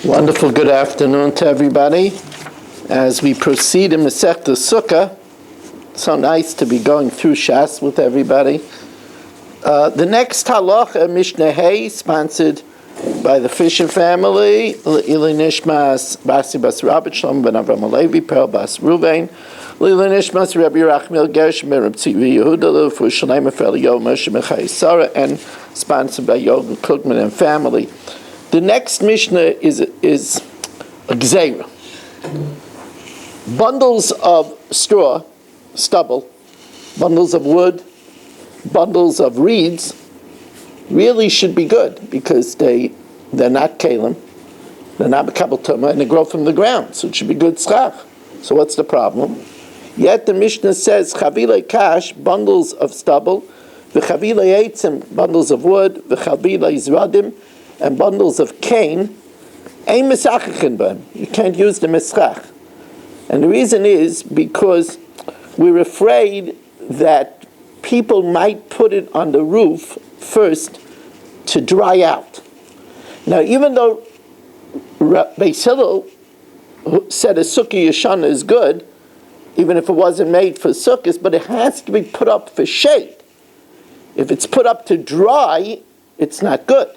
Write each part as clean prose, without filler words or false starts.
Wonderful good afternoon to everybody. As we proceed in Masechta Succa, so nice to be going through Shas with everybody. The next halacha, Mishna Hay, sponsored by the Fisher family, Ili Nishmas Basi Bas Rabbi Shalom Ben Avram Alevi, Perel Bas Ruvain, Ili Nishmas Rabbi Rachmil Gershom Ben Reb Tzvi Yehuda, for Shalem Efel Yomis Mechai Sarah, and sponsored by Yoga Cookman and family. The next Mishnah is a gzeira. Bundles of straw, stubble, bundles of wood, bundles of reeds really should be good because they're not kalim, they're not bekabel tumah, and they grow from the ground, so it should be good tzchach. So what's the problem? Yet the Mishnah says chavilei kash, bundles of stubble, v'chavilei eitzim, bundles of wood, v'chavilei zradim, and bundles of cane, ein misachachin b'hem. You can't use the mischach. And the reason is because we're afraid that people might put it on the roof first to dry out. Now, even though Beis Hillel said a Succa Yeshana is good, even if it wasn't made for Sukkahs, but it has to be put up for shade. If it's put up to dry, it's not good.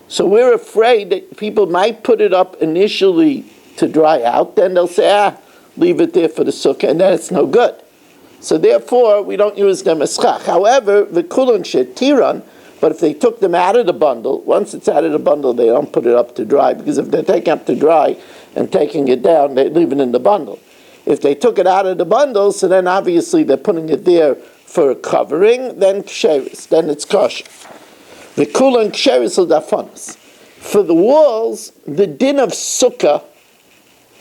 So we're afraid that people might put it up initially to dry out, then they'll say, leave it there for the sukkah, and then it's no good. So therefore, we don't use them as schach. However, the kulon shetiran, but if they took them out of the bundle, once it's out of the bundle, they don't put it up to dry, because if they're taking it up to dry and taking it down, they leave it in the bundle. If they took it out of the bundle, so then obviously they're putting it there for a covering, then ksheris, then it's kosher. The kulan ksheris l'dafanas. For the walls, the din of sukkah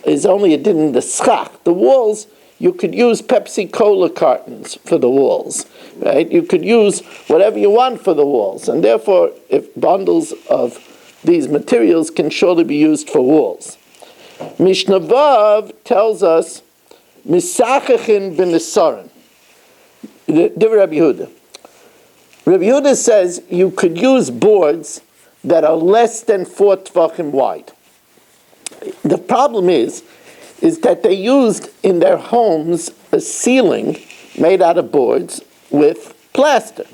is only a din in the schach. The walls, you could use Pepsi Cola cartons for the walls, right? You could use whatever you want for the walls, and therefore, if bundles of these materials can surely be used for walls. Mishnah Vav tells us, misachachin b'nesarin. Divrei Rabbi Yehuda. Rabbi Yehuda says you could use boards that are less than 4 tvachim wide. The problem is that they used in their homes a ceiling made out of boards with plaster.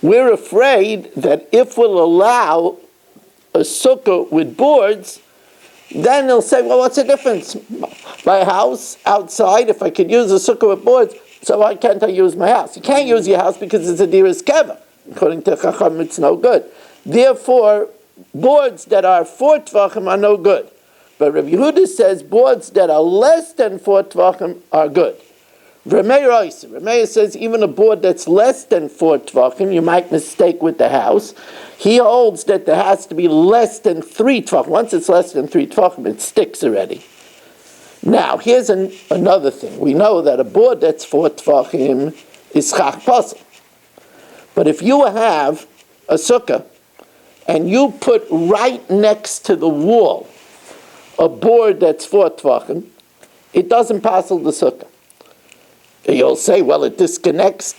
We're afraid that if we'll allow a sukkah with boards, then they'll say, well, what's the difference? My house outside, if I could use a sukkah with boards, so why can't I use my house? You can't use your house because it's a diras keva. According to Chacham, it's no good. Therefore, boards that are 4 tvachim are no good. But Rabbi Yehuda says boards that are less than 4 tvachim are good. Rameir says even a board that's less than 4 tvachim, you might mistake with the house. He holds that there has to be less than 3 tvachim. Once it's less than 3 tvachim, it sticks already. Now, here's another thing. We know that a board that's 4 tvachim is chach pasel. But if you have a sukkah and you put right next to the wall a board that's 4 tvachim, it doesn't pasel the sukkah. You'll say, well, it disconnects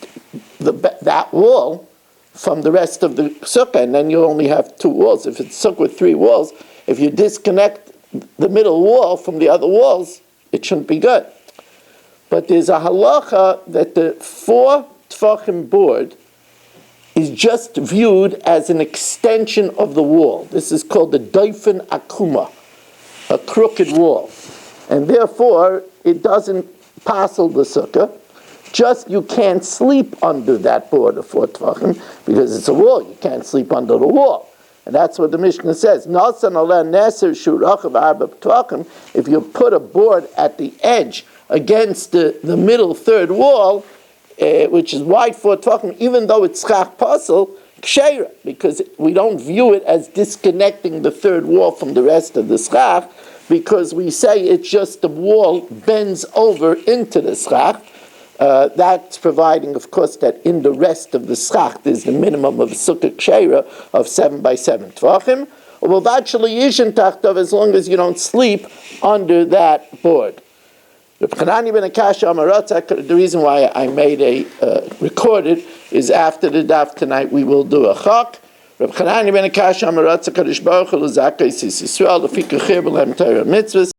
that wall from the rest of the sukkah, and then you only have 2 walls. If it's sukkah with 3 walls, if you disconnect the middle wall from the other walls, it shouldn't be good. But there's a halacha that the 4 tvachim board is just viewed as an extension of the wall. This is called the doifen akuma, a crooked wall. And therefore, it doesn't passel the sukkah. Just you can't sleep under that board of 4 tvachim because it's a wall. You can't sleep under the wall. And that's what the Mishnah says. If you put a board at the edge against the middle third wall, which is wide 4 tvachim, even though it's schach pasel, ksheira, because we don't view it as disconnecting the third wall from the rest of the schach, because we say it's just the wall bends over into the schach. That's providing, of course, that in the rest of the schach there's the minimum of sukkah ksheira of 7 by 7 tvachim. As long as you don't sleep under that board. The reason why I made recorded is after the daf tonight we will do a chak. Reb Chanani ben Akash Amaratz HaKadosh Baruch Hu L'Zakei Sis Yisrael Lefi Kechir B'Lehem Torah Mitzvahs